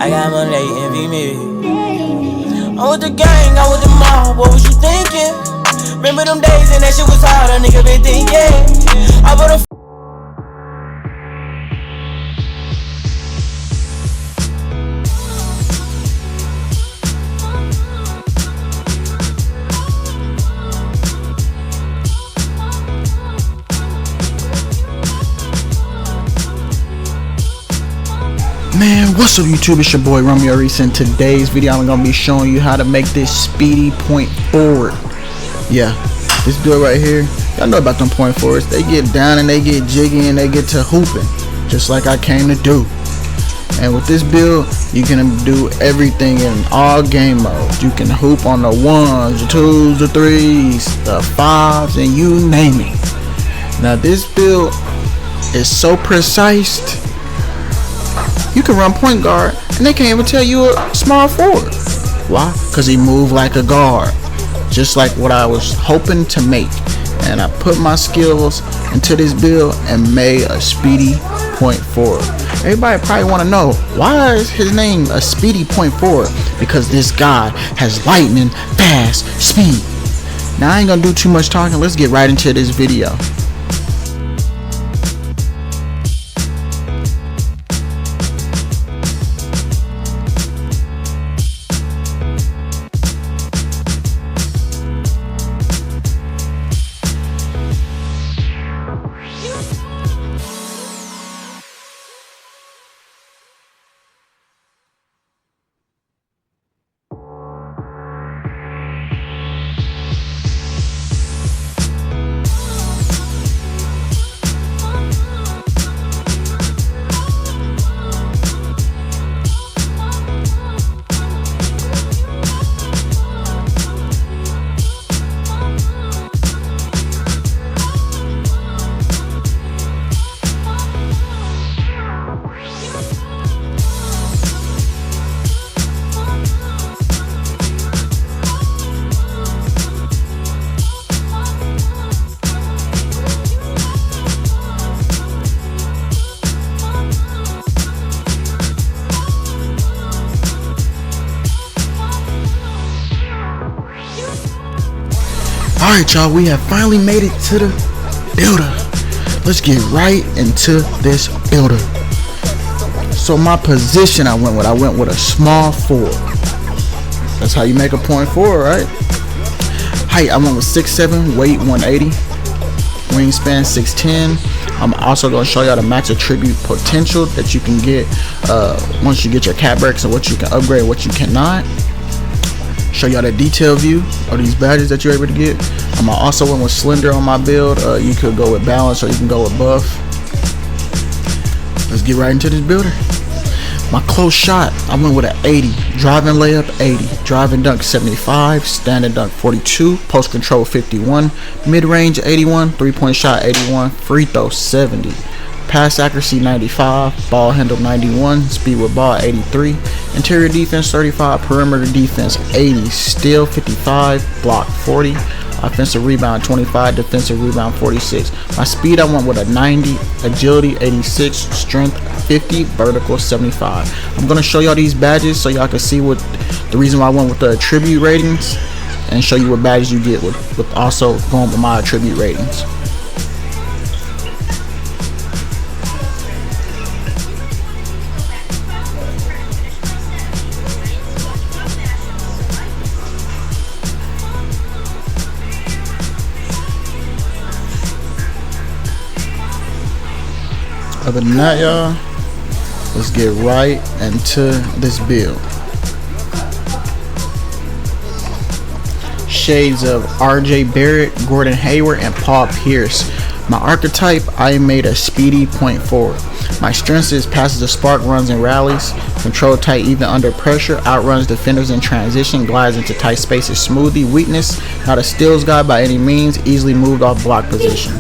I got money, they envy me. I'm with the gang, I'm with the mob, what was you thinking? Remember them days and that shit was hard, a nigga been thinking. I put a Man, what's up YouTube? It's your boy Romeo Reese. In today's video I'm gonna be showing you how to make this speedy point forward. Yeah, this build right here, y'all know about them point forwards. They get down and they get jiggy and they get to hooping, just like I came to do. And with this build, you can do everything in all game modes. You can hoop on the 1s, the 2s, the 3s, the 5s, and you name it. Now this build is so precise. You can run point guard and they can't even tell you a small forward. Why? Because he moved like a guard, just like what I was hoping to make. And I put my skills into this build and made a speedy point forward. Everybody probably want to know, why is his name a speedy point forward? Because this guy has lightning fast speed. Now I ain't gonna do too much talking. Let's get right into this video. Alright y'all, we have finally made it to the builder. Let's get right into this builder. So my position I went with a small forward. That's how you make a point forward, right? Height, I went with 6'7", weight 180, wingspan 6'10". I'm also going to show y'all the max attribute potential that you can get once you get your cat breaks and what you can upgrade, what you cannot. Show y'all the detail view of these badges that you're able to get. I also went with slender on my build. You could go with balance or you can go with buff. Let's get right into this builder. My close shot, I went with an 80. Driving layup 80. Driving dunk 75. Standing dunk 42. Post control 51. Mid range 81. 3-point shot 81. Free throw 70. Pass accuracy 95, ball handle 91, speed with ball 83, interior defense 35, perimeter defense 80, steal 55, block 40, offensive rebound 25, defensive rebound 46. My speed I went with a 90, agility 86, strength 50, vertical 75. I'm gonna show y'all these badges so y'all can see what the reason why I went with the attribute ratings, and show you what badges you get with also going with my attribute ratings. Other than that, y'all, let's get right into this build. Shades of RJ Barrett, Gordon Hayward, and Paul Pierce. My archetype, I made a speedy point forward. My strengths is passes the spark, runs and rallies, control tight even under pressure, outruns defenders in transition, glides into tight spaces smoothly. Weakness, not a steals guy by any means, easily moved off block position.